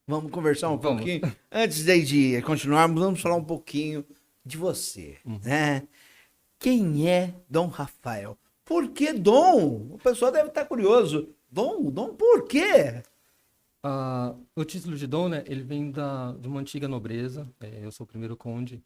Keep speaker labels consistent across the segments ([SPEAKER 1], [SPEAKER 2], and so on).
[SPEAKER 1] Vamos conversar um
[SPEAKER 2] Vamos.
[SPEAKER 1] pouquinho. Antes de continuarmos, vamos falar um pouquinho de você, né? Quem é Dom Rafael? Por que Dom? O pessoal deve estar curioso. Dom por quê?
[SPEAKER 2] O título de Dom, né, ele vem de uma antiga nobreza. Eu sou o primeiro conde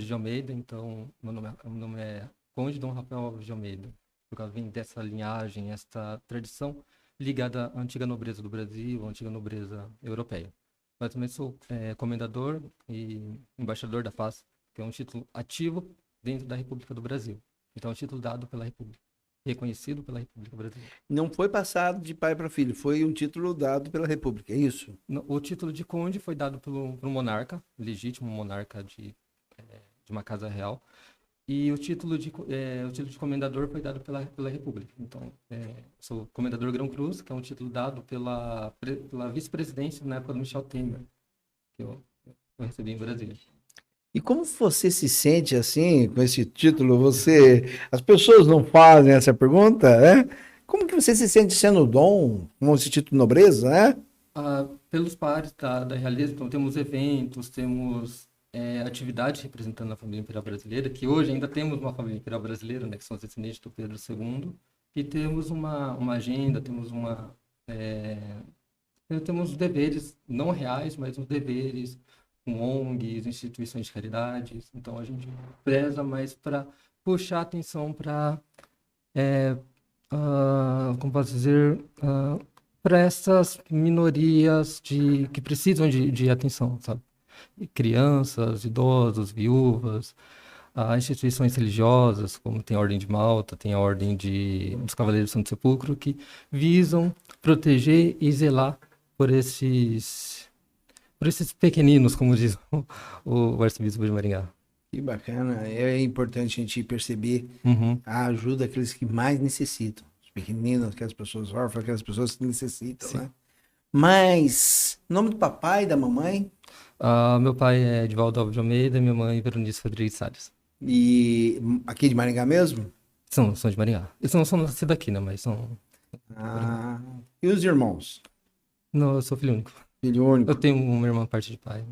[SPEAKER 2] de Almeida, então meu nome é Conde Dom Rafael Alves de Almeida. Por causa vem dessa linhagem, esta tradição ligada à antiga nobreza do Brasil, à antiga nobreza europeia. Mas também sou comendador e embaixador da paz, que é um título ativo dentro da República do Brasil. Então, é um título dado pela República, reconhecido pela República Brasileira.
[SPEAKER 1] Não foi passado de pai para filho, foi um título dado pela República, é isso?
[SPEAKER 2] O título de conde foi dado por um monarca, legítimo monarca de uma casa real, e o título de comendador foi dado pela República. Então, sou comendador Grão-Cruz, que é um título dado pela vice-presidência na época do Michel Temer, que eu recebi em Brasília.
[SPEAKER 1] E como você se sente assim, com esse título? As pessoas não fazem essa pergunta, né? Como que você se sente sendo Dom, com esse título de nobreza, né?
[SPEAKER 2] Pelos pares da realeza, então temos eventos, temos atividades representando a família imperial brasileira, que hoje ainda temos uma família imperial brasileira, né, que são os descendentes do Pedro II, e temos uma agenda, é, temos deveres não reais, mas os deveres com ONGs, instituições de caridades. Então a gente preza mais para puxar atenção para, como posso dizer, para essas minorias que precisam de atenção, sabe? E crianças, idosos, viúvas, instituições religiosas, como tem a Ordem de Malta, tem a Ordem dos Cavaleiros do Santo Sepulcro, que visam proteger e zelar por esses pequeninos, como diz o arcebispo de Maringá.
[SPEAKER 1] Que bacana. É importante a gente perceber
[SPEAKER 2] Uhum.
[SPEAKER 1] a ajuda daqueles que mais necessitam. Os pequeninos, aquelas pessoas órfãs, aquelas pessoas que necessitam,
[SPEAKER 2] Sim.
[SPEAKER 1] né? Mas, nome do papai e da mamãe?
[SPEAKER 2] Meu pai é Edivaldo Alves de Almeida, minha mãe Veronice Rodrigues Salles.
[SPEAKER 1] E aqui de Maringá mesmo?
[SPEAKER 2] São de Maringá. Eles não são nascidos aqui, né? Mas são de Maringá.
[SPEAKER 1] Ah, e os irmãos?
[SPEAKER 2] Não, eu sou filho único.
[SPEAKER 1] Filho
[SPEAKER 2] Eu
[SPEAKER 1] único.
[SPEAKER 2] tenho uma irmã parte de pai.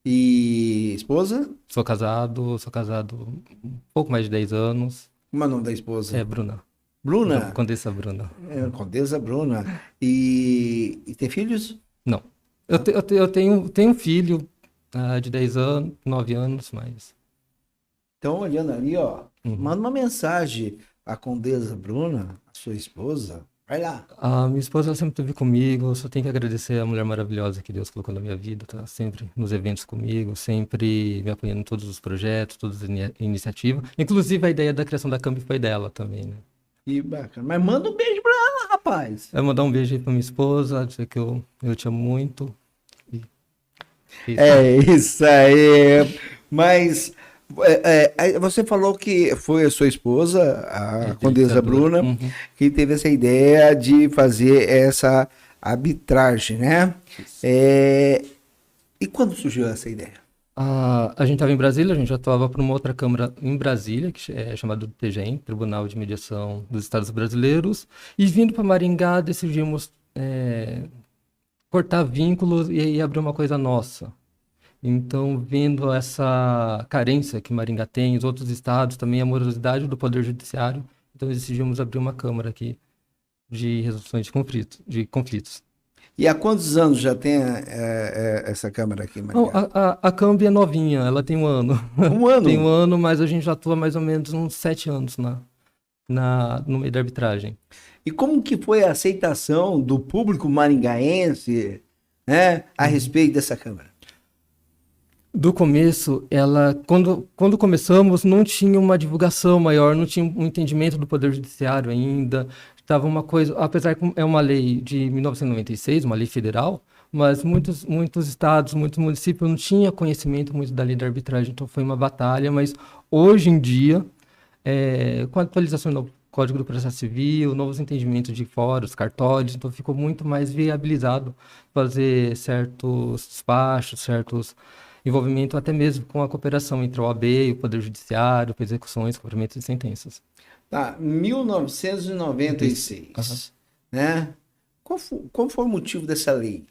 [SPEAKER 1] E esposa?
[SPEAKER 2] Sou casado um pouco mais de 10 anos.
[SPEAKER 1] Como é o nome da
[SPEAKER 2] É
[SPEAKER 1] esposa?
[SPEAKER 2] Bruna.
[SPEAKER 1] Bruna?
[SPEAKER 2] Condessa Bruna.
[SPEAKER 1] Condessa Bruna. E tem filhos?
[SPEAKER 2] Não. Eu tenho um filho de 10 anos, 9 anos, mas.
[SPEAKER 1] Então, olhando ali, ó,
[SPEAKER 2] Uhum.
[SPEAKER 1] manda uma mensagem à Condessa Bruna, a sua esposa. Vai lá.
[SPEAKER 2] A minha esposa ela sempre esteve comigo, eu só tenho que agradecer a mulher maravilhosa que Deus colocou na minha vida, tá sempre nos eventos comigo, sempre me apoiando em todos os projetos, todas as iniciativas. Inclusive a ideia da criação da Camp foi dela também, né?
[SPEAKER 1] Que bacana. Mas manda um beijo pra ela, rapaz.
[SPEAKER 2] Eu vou mandar um beijo aí pra minha esposa, dizer que eu te amo muito. E é isso aí.
[SPEAKER 1] É isso aí. Mas você falou que foi a sua esposa, a Condessa
[SPEAKER 2] Idealizadora.
[SPEAKER 1] Bruna,
[SPEAKER 2] Uhum.
[SPEAKER 1] que teve essa ideia de fazer essa arbitragem, né?
[SPEAKER 2] Isso.
[SPEAKER 1] É, e quando surgiu essa ideia?
[SPEAKER 2] A gente estava em Brasília, a gente já atuava para uma outra câmara em Brasília, que é chamada do TGEM, Tribunal de Mediação dos Estados Brasileiros, e vindo para Maringá decidimos cortar vínculos e abrir uma coisa nossa. Então, vendo essa carência que Maringá tem, os outros estados, também a morosidade do Poder Judiciário, então decidimos abrir uma câmara aqui de resoluções de conflitos.
[SPEAKER 1] E há quantos anos já tem essa câmara aqui em
[SPEAKER 2] Não,
[SPEAKER 1] Maringá?
[SPEAKER 2] a Câmara é novinha, ela tem um ano.
[SPEAKER 1] Um
[SPEAKER 2] Tem um
[SPEAKER 1] ano.
[SPEAKER 2] ano, mas a gente já atua mais ou menos uns 7 anos no meio da arbitragem.
[SPEAKER 1] E como que foi a aceitação do público maringaense, né, a respeito dessa câmara?
[SPEAKER 2] Do começo, quando começamos, não tinha uma divulgação maior, não tinha um entendimento do Poder Judiciário ainda. Estava uma coisa, apesar que é uma lei de 1996, uma lei federal, mas muitos estados, muitos municípios não tinham conhecimento muito da lei da arbitragem, então foi uma batalha. Mas hoje em dia, com a atualização do Código do Processo Civil, novos entendimentos de fóruns, cartórios, então ficou muito mais viabilizado fazer certos despachos, certos envolvimento até mesmo com a cooperação entre a OAB e o Poder Judiciário, para execuções, cumprimentos de sentenças.
[SPEAKER 1] Tá,
[SPEAKER 2] Isso. Aham.
[SPEAKER 1] 1996, né? Qual foi o motivo dessa lei?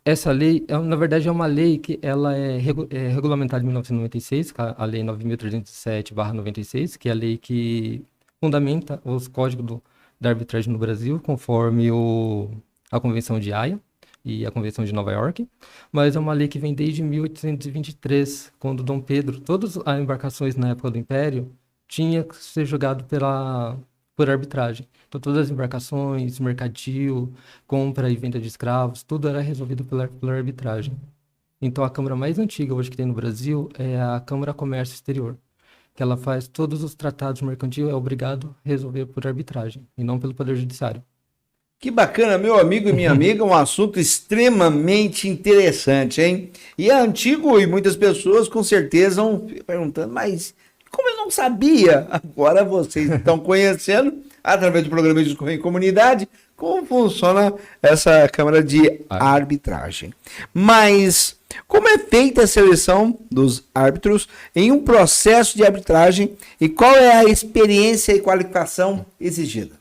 [SPEAKER 2] essa lei, na verdade, é uma lei que ela é regulamentada em 1996, a Lei 9.307/96, que é a lei que fundamenta os códigos da arbitragem no Brasil, conforme a Convenção de Haia e a Convenção de Nova York, mas é uma lei que vem desde 1823, quando Dom Pedro, todas as embarcações na época do Império, tinha que ser julgado por arbitragem. Então, todas as embarcações, mercantil, compra e venda de escravos, tudo era resolvido pela arbitragem. Então, a Câmara mais antiga hoje que tem no Brasil é a Câmara Comércio Exterior, que ela faz todos os tratados mercantil, é obrigado a resolver por arbitragem, e não pelo Poder Judiciário.
[SPEAKER 1] Que bacana, meu amigo e minha amiga, um assunto extremamente interessante, hein? E é antigo e muitas pessoas com certeza vão perguntando, mas como eu não sabia? Agora vocês estão conhecendo, através do programa de Discorrer em Comunidade, como funciona essa Câmara de Arbitragem. Mas como é feita a seleção dos árbitros em um processo de arbitragem e qual é a experiência e qualificação exigida?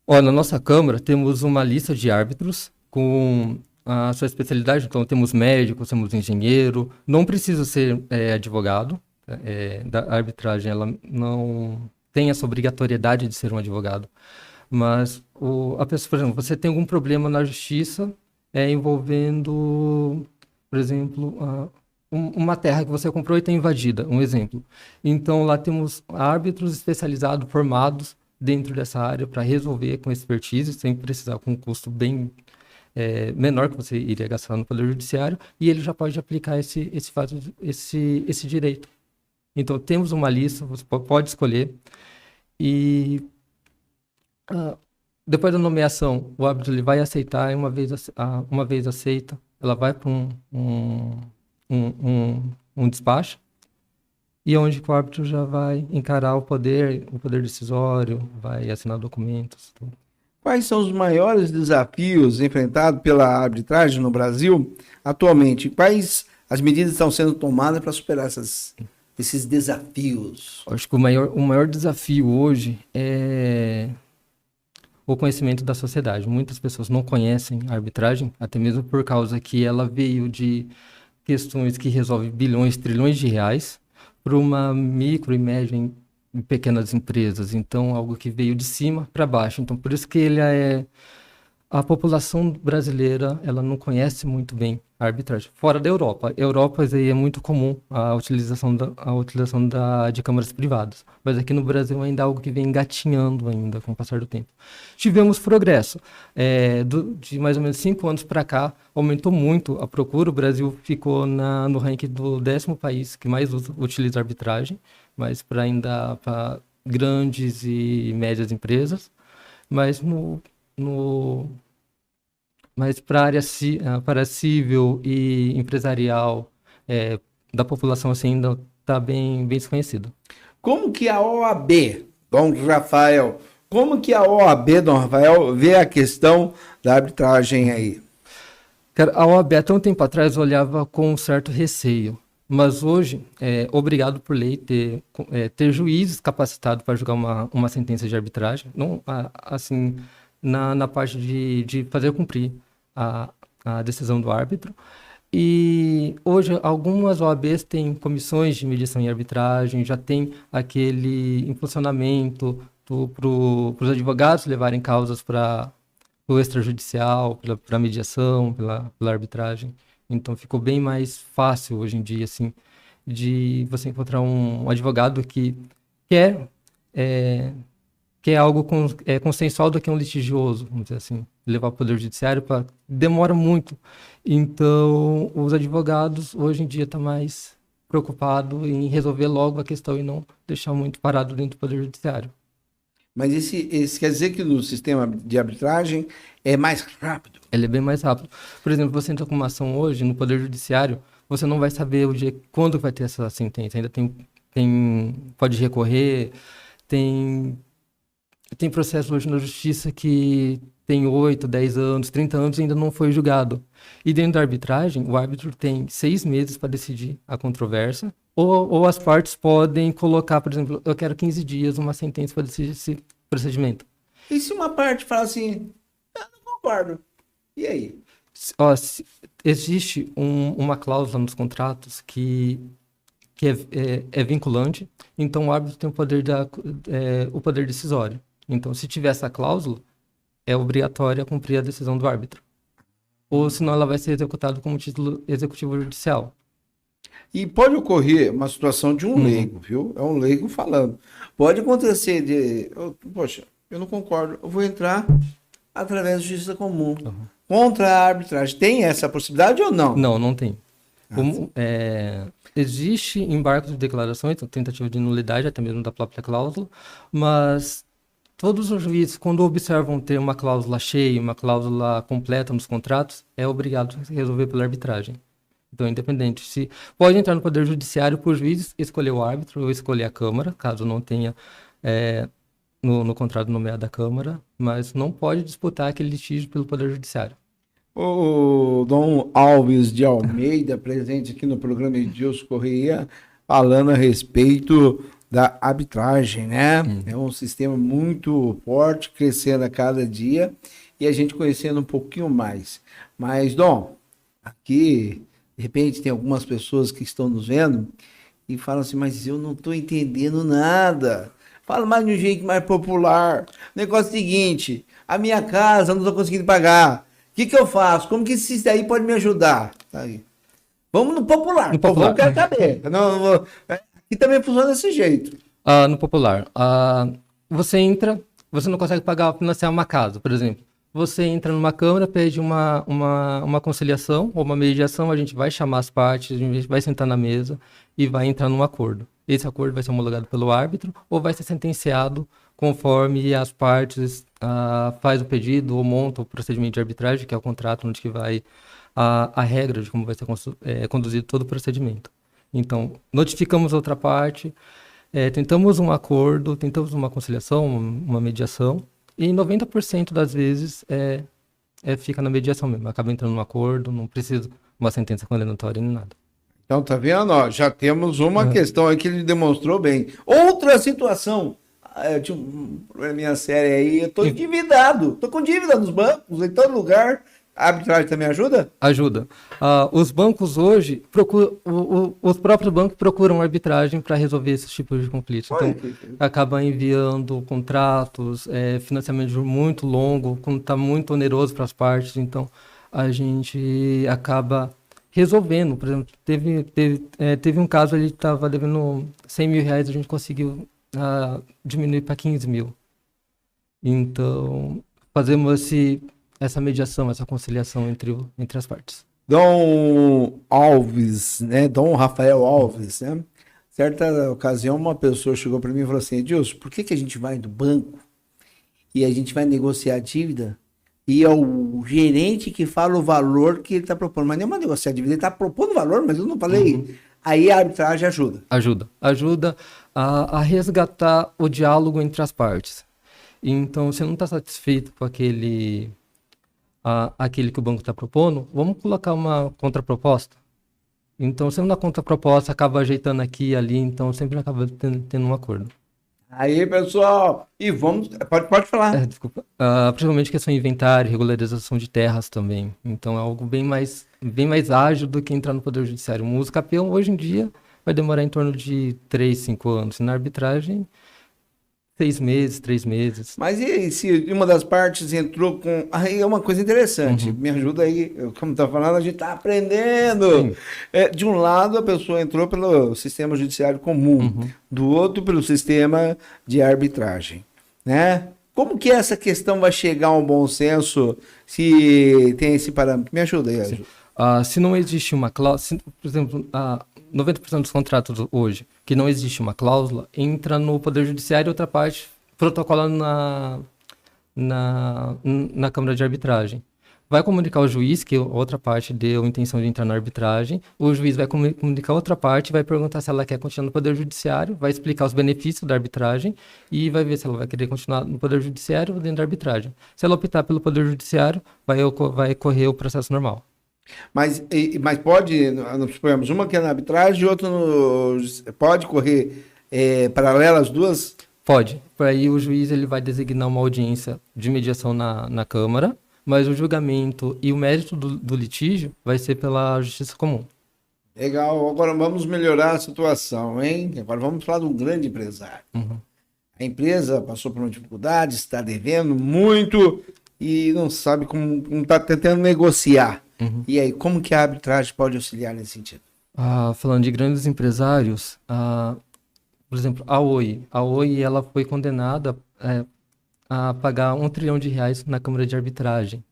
[SPEAKER 2] Ó, na nossa Câmara temos uma lista de árbitros com a sua especialidade. Então, temos médicos, temos engenheiro. Não precisa ser advogado. Da arbitragem, ela não tem essa obrigatoriedade de ser um advogado. Mas a pessoa, por exemplo, você tem algum problema na justiça envolvendo, por exemplo, uma terra que você comprou e está invadida, um exemplo. Então, lá temos árbitros especializados, formados dentro dessa área para resolver com expertise, sem precisar com um custo bem menor que você iria gastar no Poder Judiciário, e ele já pode aplicar esse direito. Então, temos uma lista, você pode escolher, e depois da nomeação, o árbitro ele vai aceitar, e uma vez aceita, ela vai para um despacho, e onde o árbitro já vai encarar o poder decisório, vai assinar documentos. Tudo.
[SPEAKER 1] Quais são os maiores desafios enfrentados pela arbitragem no Brasil atualmente? Quais as medidas estão sendo tomadas para superar esses desafios?
[SPEAKER 2] Acho que o maior desafio hoje é o conhecimento da sociedade. Muitas pessoas não conhecem a arbitragem, até mesmo por causa que ela veio de questões que resolvem bilhões, trilhões de reais, para uma micro e média e pequenas empresas. Então, algo que veio de cima para baixo. Então, por isso que a população brasileira, ela não conhece muito bem a arbitragem. Fora da Europa. Europa aí é muito comum a utilização de câmaras privadas. Mas aqui no Brasil ainda é algo que vem engatinhando ainda com o passar do tempo. Tivemos progresso. De mais ou menos 5 anos para cá, aumentou muito a procura. O Brasil ficou no ranking do 10º país que mais utiliza arbitragem, mas para grandes e médias empresas. Mas para a área civil e empresarial da população assim, ainda está bem desconhecido.
[SPEAKER 1] Como que a OAB, Dom Rafael, vê a questão da arbitragem aí?
[SPEAKER 2] Cara, a OAB até um tempo atrás olhava com um certo receio, mas hoje é obrigado por lei ter juízes capacitados para julgar uma sentença de arbitragem, não assim na parte de fazer cumprir a decisão do árbitro. E hoje algumas OABs têm comissões de mediação e arbitragem, já tem aquele impulsionamento para os advogados levarem causas para o extrajudicial, para mediação, pela arbitragem. Então ficou bem mais fácil hoje em dia, assim, de você encontrar um advogado que quer algo consensual do que um litigioso, vamos dizer assim, levar ao Poder Judiciário demora muito. Então, os advogados hoje em dia estão mais preocupados em resolver logo a questão e não deixar muito parado dentro do Poder Judiciário.
[SPEAKER 1] Mas esse quer dizer que no sistema de arbitragem é mais rápido?
[SPEAKER 2] Ele é bem mais rápido. Por exemplo, você entra com uma ação hoje no Poder Judiciário, você não vai saber quando vai ter essa sentença. Ainda pode recorrer, tem processo hoje na Justiça que tem 8, 10 anos, 30 anos e ainda não foi julgado. E dentro da arbitragem, o árbitro tem 6 meses para decidir a controvérsia, ou as partes podem colocar, por exemplo, eu quero 15 dias uma sentença para decidir esse procedimento.
[SPEAKER 1] E se uma parte fala assim, eu não concordo, e aí?
[SPEAKER 2] Existe uma cláusula nos contratos que é vinculante, então o árbitro tem o poder decisório. Então, se tiver essa cláusula, é obrigatória cumprir a decisão do árbitro. Ou senão ela vai ser executada como título executivo judicial.
[SPEAKER 1] E pode ocorrer uma situação de um leigo, viu? É um leigo falando. Pode acontecer poxa, eu não concordo, eu vou entrar através da justiça comum. Contra a arbitragem. Tem essa possibilidade ou não?
[SPEAKER 2] Não, não tem. Existe embargos de declarações, tentativa de nulidade, até mesmo da própria cláusula, mas todos os juízes, quando observam ter uma cláusula cheia, uma cláusula completa nos contratos, é obrigado a resolver pela arbitragem. Então, independente. Se pode entrar no Poder Judiciário por juiz, escolher o árbitro ou escolher a Câmara, caso não tenha no contrato nomeado a Câmara, mas não pode disputar aquele litígio pelo Poder Judiciário.
[SPEAKER 1] O Dom Alves de Almeida, presente aqui no programa Edilson Correia, falando a respeito da arbitragem, né? É um sistema muito forte, crescendo a cada dia, e a gente conhecendo um pouquinho mais. Mas, Dom, aqui, de repente, tem algumas pessoas que estão nos vendo e falam assim, mas eu não estou entendendo nada. Fala mais de um jeito mais popular. O negócio é o seguinte, a minha casa eu não estou conseguindo pagar. O que eu faço? Como que isso daí pode me ajudar? Tá aí. Vamos no popular.
[SPEAKER 2] No popular.
[SPEAKER 1] Eu quero saber. Aqui também funciona desse jeito.
[SPEAKER 2] No popular, você entra, você não consegue financiar uma casa, por exemplo. Você entra numa câmara, pede uma conciliação ou uma mediação, a gente vai chamar as partes, a gente vai sentar na mesa e vai entrar num acordo. Esse acordo vai ser homologado pelo árbitro ou vai ser sentenciado conforme as partes faz o pedido ou monta o procedimento de arbitragem, que é o contrato onde que vai a regra de como vai ser conduzido todo o procedimento. Então, notificamos a outra parte, tentamos um acordo, tentamos uma conciliação, uma mediação, e 90% das vezes fica na mediação mesmo, acaba entrando num acordo, não precisa uma sentença condenatória nem nada.
[SPEAKER 1] Então, tá vendo? Ó, já temos uma questão aí que ele demonstrou bem. Outra situação, eu tinha um probleminha sério aí, eu tô endividado, tô com dívida nos bancos, em todo lugar. A arbitragem também ajuda?
[SPEAKER 2] Ajuda. Os bancos hoje, os próprios bancos procuram arbitragem para resolver esses tipos de conflitos. Então, acaba enviando contratos, financiamento muito longo, quando está muito oneroso para as partes. Então, a gente acaba resolvendo. Por exemplo, teve um caso, ele estava devendo 100 mil reais, a gente conseguiu diminuir para 15 mil. Então, fazemos essa mediação, essa conciliação entre as partes.
[SPEAKER 1] Dom Alves, né? Dom Rafael Alves, né? Certa ocasião, uma pessoa chegou para mim e falou assim, Edilson, por que a gente vai no banco e a gente vai negociar a dívida e é o gerente que fala o valor que ele está propondo? Mas nem uma negociar a dívida, ele está propondo o valor, mas eu não falei. Aí a arbitragem ajuda.
[SPEAKER 2] Ajuda a resgatar o diálogo entre as partes. Então, você não está satisfeito com aquele que o banco está propondo, vamos colocar uma contraproposta. Então, sempre na contraproposta, acaba ajeitando aqui e ali, então sempre acaba tendo um acordo.
[SPEAKER 1] Aí, pessoal, e vamos... Pode falar.
[SPEAKER 2] Desculpa. Principalmente questão de inventário, regularização de terras também. Então, é algo bem mais ágil do que entrar no Poder Judiciário. Um uso capião, hoje em dia, vai demorar em torno de 3, 5 anos. E na arbitragem, 6 meses, 3 meses.
[SPEAKER 1] Mas e se uma das partes entrou com... Aí é uma coisa interessante, me ajuda aí, como tá falando, a gente tá aprendendo. De um lado, a pessoa entrou pelo sistema judiciário comum, do outro pelo sistema de arbitragem, né? Como que essa questão vai chegar a um bom senso se tem esse parâmetro? Me ajuda aí, Aju.
[SPEAKER 2] Se não existe uma cláusula, por exemplo, 90% dos contratos hoje, que não existe uma cláusula, entra no Poder Judiciário e outra parte protocola na Câmara de Arbitragem. Vai comunicar ao juiz que a outra parte deu intenção de entrar na arbitragem, o juiz vai comunicar a outra parte, vai perguntar se ela quer continuar no Poder Judiciário, vai explicar os benefícios da arbitragem e vai ver se ela vai querer continuar no Poder Judiciário ou dentro da arbitragem. Se ela optar pelo Poder Judiciário, vai correr o processo normal.
[SPEAKER 1] Mas pode, nós suponhamos, uma que é na arbitragem e outra pode correr paralela as duas?
[SPEAKER 2] Pode. Por aí o juiz ele vai designar uma audiência de mediação na Câmara mas o julgamento e o mérito do litígio vai ser pela justiça comum.
[SPEAKER 1] Legal, agora vamos melhorar a situação, hein? Agora vamos falar de um grande empresário.
[SPEAKER 2] Uhum.
[SPEAKER 1] A empresa passou por uma dificuldade, está devendo muito e não sabe como está tentando negociar.
[SPEAKER 2] Uhum.
[SPEAKER 1] E aí, como que a arbitragem pode auxiliar nesse sentido?
[SPEAKER 2] Falando de grandes empresários, por exemplo, a Oi ela foi condenada a pagar R$ 1 trilhão na Câmara de Arbitragem.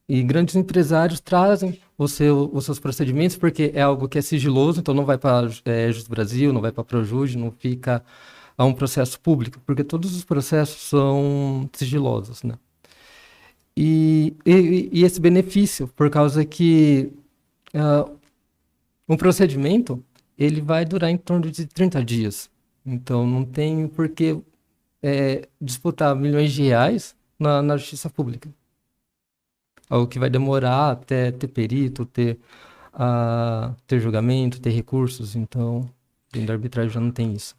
[SPEAKER 2] E grandes empresários trazem os seus procedimentos, porque é algo que é sigiloso, então não vai para Justiça Brasil, não vai para a Projude, não fica a um processo público, porque todos os processos são sigilosos, né? E esse benefício, por causa que um procedimento, ele vai durar em torno de 30 dias. Então não tem por que disputar milhões de reais na justiça pública. Algo que vai demorar até ter perito, ter julgamento, ter recursos. Então, dentro da arbitragem já não tem isso.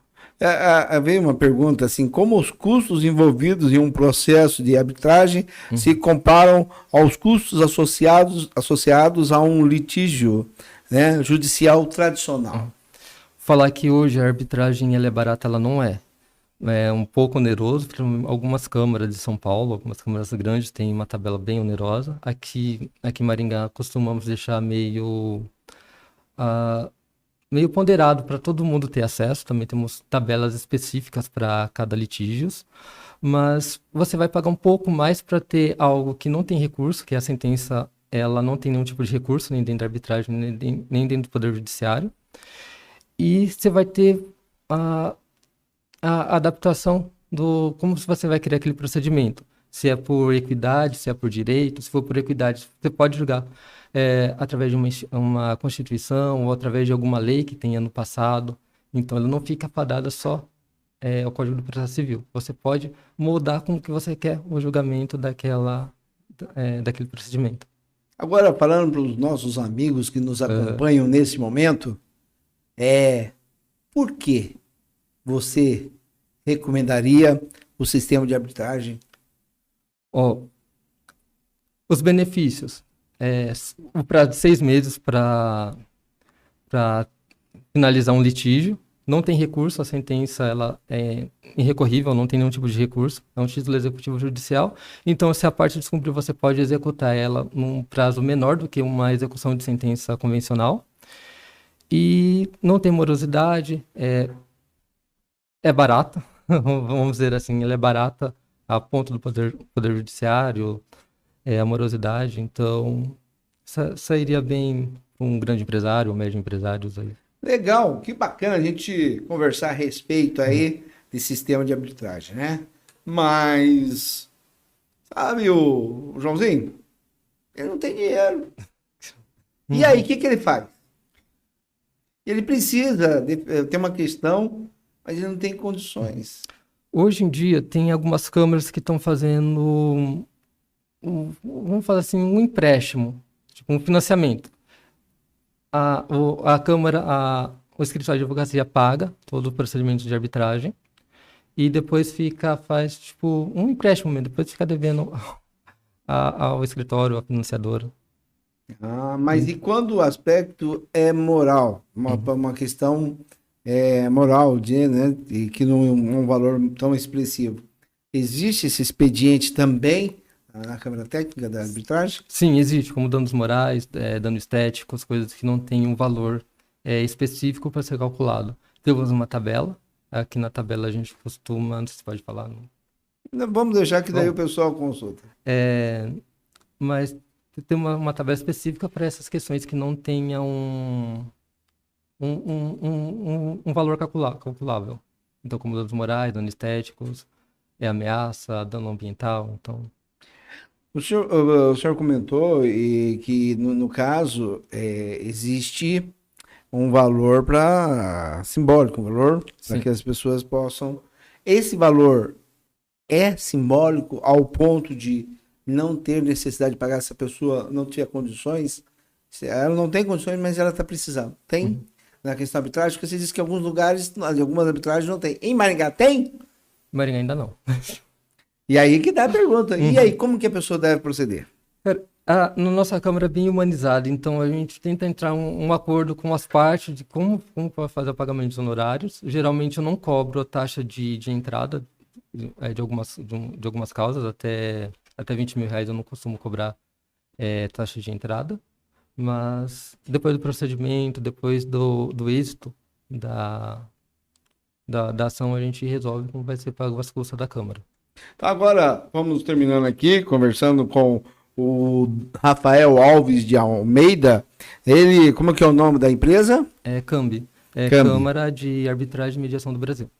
[SPEAKER 1] Veio uma pergunta assim, como os custos envolvidos em um processo de arbitragem se comparam aos custos associados a um litígio, né, judicial tradicional?
[SPEAKER 2] Falar que hoje a arbitragem ela é barata, ela não é. É um pouco oneroso, porque algumas câmaras de São Paulo, algumas câmaras grandes têm uma tabela bem onerosa. Aqui em Maringá costumamos deixar meio ponderado para todo mundo ter acesso. Também temos tabelas específicas para cada litígio, mas você vai pagar um pouco mais para ter algo que não tem recurso, que a sentença ela não tem nenhum tipo de recurso, nem dentro da arbitragem, nem dentro do Poder Judiciário. E você vai ter a adaptação do como você vai criar aquele procedimento. Se é por equidade, se é por direito. Se for por equidade, você pode julgar através de uma Constituição ou através de alguma lei que tenha no passado. Então, ela não fica fadada só ao Código do Processo Civil. Você pode moldar como que você quer o julgamento daquele procedimento.
[SPEAKER 1] Agora, falando para os nossos amigos que nos acompanham nesse momento, por que você recomendaria o sistema de arbitragem?
[SPEAKER 2] Os benefícios. O prazo de 6 meses para finalizar um litígio. Não tem recurso, a sentença ela é irrecorrível, não tem nenhum tipo de recurso. É um título executivo judicial. Então, se a parte descumpriu, você pode executar ela num prazo menor do que uma execução de sentença convencional. E não tem morosidade, é barata, vamos dizer assim, ela é barata a ponto do poder judiciário, a morosidade, então sairia bem um grande empresário, um médio empresários aí.
[SPEAKER 1] Legal, que bacana a gente conversar a respeito aí desse sistema de arbitragem, né? Mas, sabe o Joãozinho? Ele não tem dinheiro. E aí, o que ele faz? Ele precisa ter uma questão, mas ele não tem condições.
[SPEAKER 2] Hoje em dia, tem algumas câmaras que estão fazendo, vamos falar assim, um empréstimo, tipo um financiamento. A Câmara, o escritório de advocacia paga todo o procedimento de arbitragem e depois faz tipo um empréstimo mesmo, depois fica devendo ao escritório, à financiadora.
[SPEAKER 1] Mas e quando o aspecto é moral? Uma questão moral, né, e que não é um valor tão expressivo. Existe esse expediente também na Câmara Técnica da Arbitragem?
[SPEAKER 2] Sim, existe, como danos morais, danos estéticos, coisas que não têm um valor específico para ser calculado. Temos uma tabela, aqui na tabela a gente costuma, não sei se pode falar.
[SPEAKER 1] Não, vamos deixar que daí o pessoal consulta.
[SPEAKER 2] Mas tem uma tabela específica para essas questões que não tenham um valor calculável. Então, como danos morais, danos estéticos, ameaça, dano ambiental, então...
[SPEAKER 1] O senhor comentou que, no caso, existe um valor simbólico, um valor para que as pessoas possam... Esse valor é simbólico ao ponto de não ter necessidade de pagar se a pessoa não tiver condições? Ela não tem condições, mas ela está precisando. Tem? Na questão da arbitragem, porque você disse que em alguns lugares, em algumas arbitragens não tem. Em Maringá tem?
[SPEAKER 2] Maringá ainda não.
[SPEAKER 1] E aí que dá a pergunta. E aí, como que a pessoa deve proceder?
[SPEAKER 2] Cara, na nossa Câmara é bem humanizada, então a gente tenta entrar um acordo com as partes de como vai fazer o pagamento dos honorários. Geralmente eu não cobro a taxa de entrada de algumas causas, até R$ 20.000 eu não costumo cobrar taxa de entrada, mas depois do procedimento, depois do êxito da ação, a gente resolve como vai ser pago as custas da Câmara.
[SPEAKER 1] Então agora vamos terminando aqui, conversando com o Rafael Alves de Almeida. Ele, como é que é o nome da empresa?
[SPEAKER 2] CAMB,
[SPEAKER 1] CAMB.
[SPEAKER 2] Câmara de Arbitragem e Mediação do Brasil.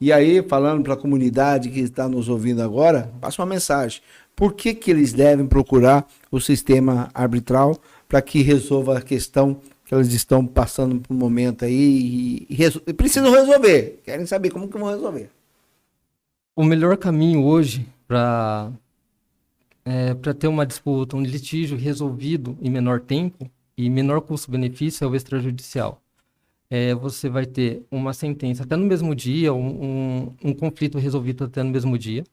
[SPEAKER 1] E aí, falando para a comunidade que está nos ouvindo agora, passa uma mensagem. Por que que eles devem procurar o sistema arbitral para que resolva a questão que eles estão passando por um momento aí e precisam resolver? Querem saber como que vão resolver.
[SPEAKER 2] O melhor caminho hoje para ter uma disputa, um litígio resolvido em menor tempo e menor custo-benefício é o extrajudicial. Você vai ter uma sentença até no mesmo dia, um conflito resolvido até no mesmo dia,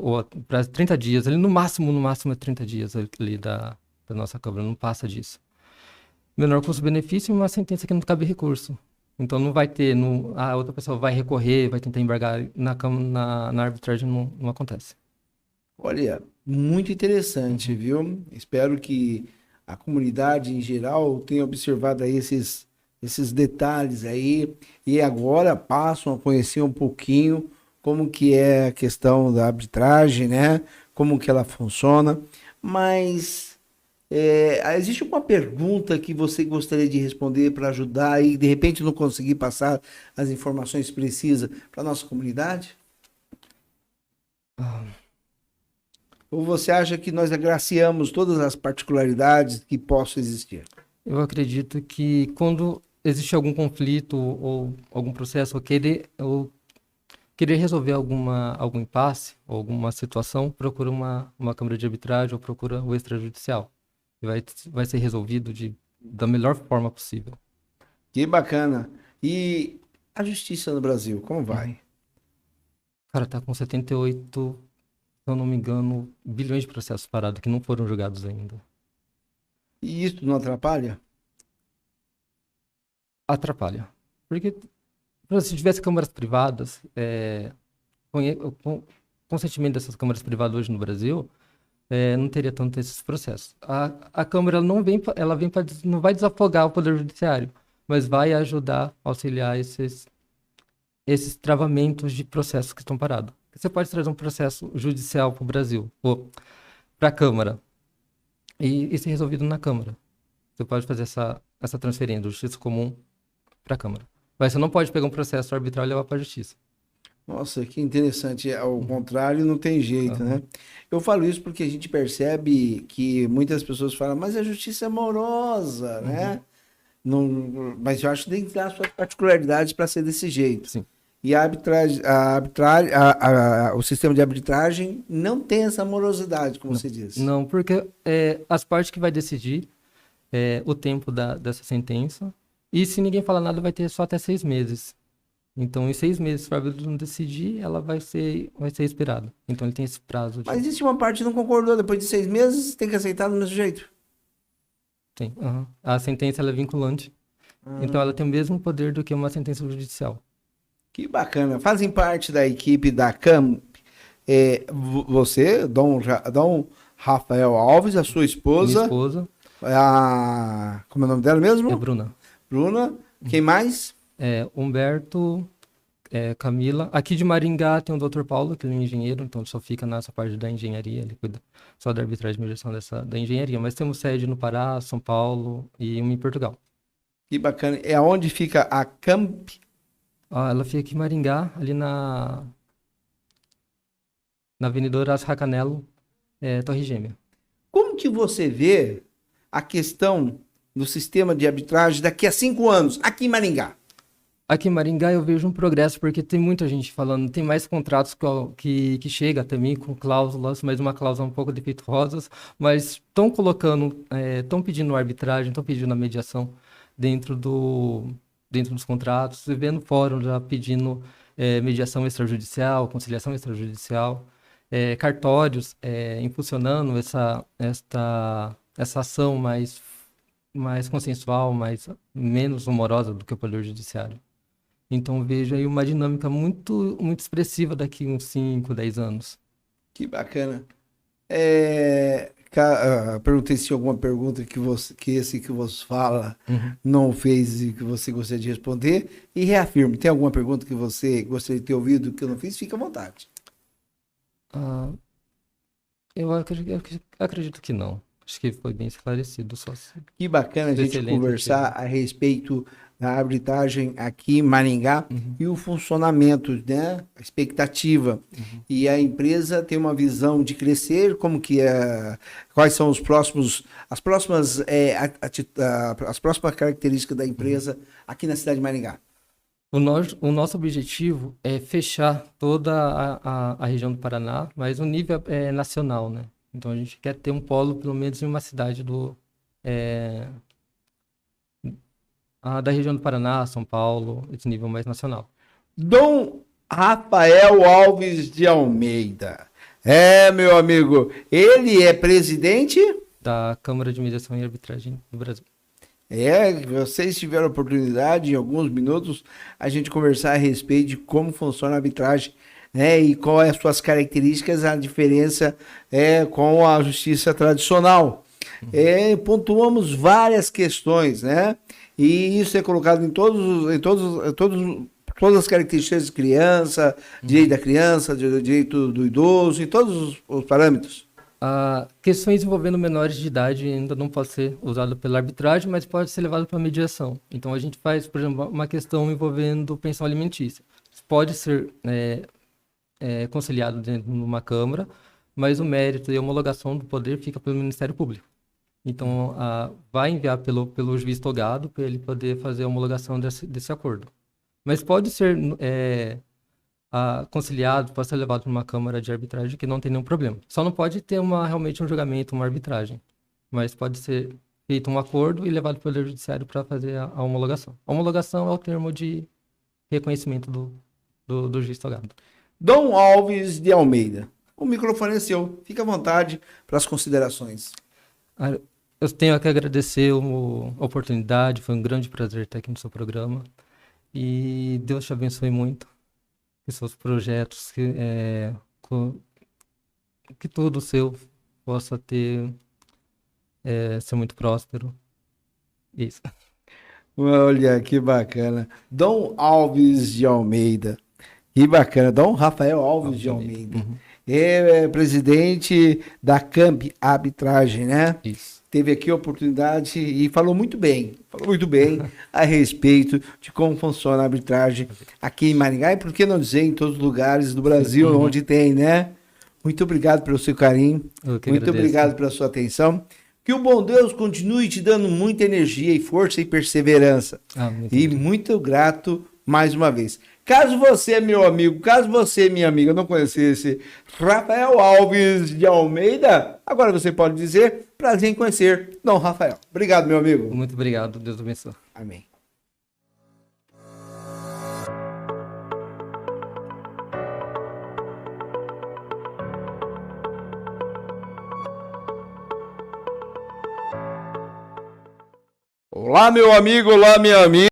[SPEAKER 2] ou para 30 dias, ali no máximo é 30 dias ali da nossa Câmara, não passa disso. Menor custo-benefício e uma sentença que não cabe recurso. Então não vai ter, a outra pessoa vai recorrer, vai tentar embargar na arbitragem, não acontece.
[SPEAKER 1] Olha, muito interessante, viu? Espero que a comunidade em geral tenha observado aí esses detalhes aí e agora passam a conhecer um pouquinho como que é a questão da arbitragem, né? Como que ela funciona. Mas existe uma pergunta que você gostaria de responder para ajudar e de repente não conseguir passar as informações precisas para nossa comunidade? Ou você acha que nós agraciamos todas as particularidades que possam existir?
[SPEAKER 2] Eu acredito que quando existe algum conflito ou algum processo, ou querer resolver algum impasse ou alguma situação, procura uma câmara de arbitragem ou procura o extrajudicial. E vai ser resolvido da melhor forma possível.
[SPEAKER 1] Que bacana. E a justiça no Brasil, como vai?
[SPEAKER 2] Cara, tá com 78, se eu não me engano, bilhões de processos parados que não foram julgados ainda.
[SPEAKER 1] E isso não atrapalha?
[SPEAKER 2] Atrapalha. Porque se tivesse câmaras privadas, com consentimento dessas câmaras privadas hoje no Brasil, não teria tanto esses processos. A Câmara não vai desafogar o Poder Judiciário, mas vai ajudar, auxiliar esses travamentos de processos que estão parados. Você pode trazer um processo judicial para o Brasil, ou para a Câmara, e ser resolvido na Câmara. Você pode fazer essa transferência da justiça comum para a Câmara. Mas você não pode pegar um processo arbitral e levar para a Justiça.
[SPEAKER 1] Nossa, que interessante. Ao contrário, não tem jeito, né? Eu falo isso porque a gente percebe que muitas pessoas falam, mas a justiça é morosa, né? Não, mas eu acho que tem que dar suas particularidades para ser desse jeito.
[SPEAKER 2] Sim.
[SPEAKER 1] E o sistema de arbitragem não tem essa morosidade, como você disse.
[SPEAKER 2] Não, porque as partes que vai decidir o tempo dessa sentença, e se ninguém falar nada, vai ter só até 6 meses. Então, em 6 meses, se o árbitro não decidir, ela vai ser expirada. Então, ele tem esse prazo.
[SPEAKER 1] Mas existe uma parte que não concordou, depois de 6 meses, tem que aceitar do mesmo jeito.
[SPEAKER 2] Tem. A sentença ela é vinculante. Então, ela tem o mesmo poder do que uma sentença judicial.
[SPEAKER 1] Que bacana. Fazem parte da equipe da CAMP. Você, Dom Rafael Alves, a sua esposa.
[SPEAKER 2] Minha esposa.
[SPEAKER 1] Como é o nome dela mesmo?
[SPEAKER 2] É Bruna.
[SPEAKER 1] Bruna. Quem mais?
[SPEAKER 2] Humberto, Camila. Aqui de Maringá tem o Dr. Paulo, que ele é engenheiro, então ele só fica nessa parte da engenharia, ele cuida só da arbitragem e mediação da engenharia. Mas temos sede no Pará, São Paulo e uma em Portugal.
[SPEAKER 1] Que bacana. É onde fica a CAMP?
[SPEAKER 2] Ela fica aqui em Maringá, ali na Avenida Horácio Racanelo, Torre Gêmea.
[SPEAKER 1] Como que você vê a questão do sistema de arbitragem daqui a 5 anos, aqui em Maringá?
[SPEAKER 2] Aqui em Maringá eu vejo um progresso, porque tem muita gente falando, tem mais contratos que chega até mim com cláusulas, mas uma cláusula um pouco defeituosas, mas estão colocando, estão pedindo arbitragem, estão pedindo a mediação dentro dos contratos, e vendo fórum já pedindo mediação extrajudicial, conciliação extrajudicial. cartórios impulsionando essa ação mais consensual, menos humorosa do que o Poder Judiciário. Então vejo aí uma dinâmica muito, muito expressiva daqui uns 5, 10 anos.
[SPEAKER 1] Que bacana. Perguntei se tinha alguma pergunta que esse que você fala não fez e que você gostaria de responder. E reafirmo, tem alguma pergunta que você gostaria de ter ouvido que eu não fiz? Fica à vontade.
[SPEAKER 2] Eu acredito que não. Acho que foi bem esclarecido.
[SPEAKER 1] Que bacana a gente conversar a respeito da arbitragem aqui em Maringá e o funcionamento, né? A expectativa. E a empresa tem uma visão de crescer, como que quais são as próximas características da empresa aqui na cidade de Maringá.
[SPEAKER 2] O nosso objetivo é fechar toda a região do Paraná, mas o nível é nacional, né? Então a gente quer ter um polo, pelo menos em uma cidade da região do Paraná, São Paulo, esse nível mais nacional.
[SPEAKER 1] Dom Rafael Alves de Almeida. Meu amigo, ele é presidente
[SPEAKER 2] da Câmara de Mediação e Arbitragem do Brasil.
[SPEAKER 1] Vocês tiveram a oportunidade, em alguns minutos, a gente conversar a respeito de como funciona a arbitragem, né? E qual é as suas características, a diferença com a justiça tradicional. Pontuamos várias questões, né? E isso é colocado em todas as características de criança, direito da criança, direito do idoso, em todos os parâmetros.
[SPEAKER 2] Questões envolvendo menores de idade ainda não pode ser usado pela arbitragem, mas pode ser levado para mediação. Então a gente faz, por exemplo, uma questão envolvendo pensão alimentícia. Pode ser conciliado dentro de uma Câmara, mas o mérito e a homologação do poder fica pelo Ministério Público. Então vai enviar pelo juiz togado para ele poder fazer a homologação desse acordo. Mas pode ser conciliado, pode ser levado para uma Câmara de arbitragem que não tem nenhum problema. Só não pode ter realmente um julgamento, uma arbitragem. Mas pode ser feito um acordo e levado pelo Poder Judiciário para fazer a homologação. A homologação é o termo de reconhecimento do juiz togado.
[SPEAKER 1] Dom Alves de Almeida, o microfone é seu. Fica à vontade para as considerações.
[SPEAKER 2] Eu tenho que agradecer a oportunidade, foi um grande prazer estar aqui no seu programa. E Deus te abençoe muito. Que seus projetos, que tudo seu possa ser muito próspero. Isso.
[SPEAKER 1] Olha, que bacana. Dom Alves de Almeida. Que bacana. Dom Rafael Alves de Almeida. É presidente da CAMP Arbitragem, né?
[SPEAKER 2] Isso.
[SPEAKER 1] Teve aqui a oportunidade e falou muito bem a respeito de como funciona a arbitragem aqui em Maringá e por que não dizer em todos os lugares do Brasil onde tem, né? Muito obrigado pelo seu carinho, muito obrigado pela sua atenção. Que o bom Deus continue te dando muita energia e força e perseverança. Muito grato mais uma vez. Caso você, meu amigo, caso você, minha amiga, não conhecesse Rafael Alves de Almeida, agora você pode dizer, prazer em conhecer Dom Rafael. Obrigado, meu amigo.
[SPEAKER 2] Muito obrigado, Deus abençoe.
[SPEAKER 1] Amém. Olá, meu amigo, olá, minha amiga.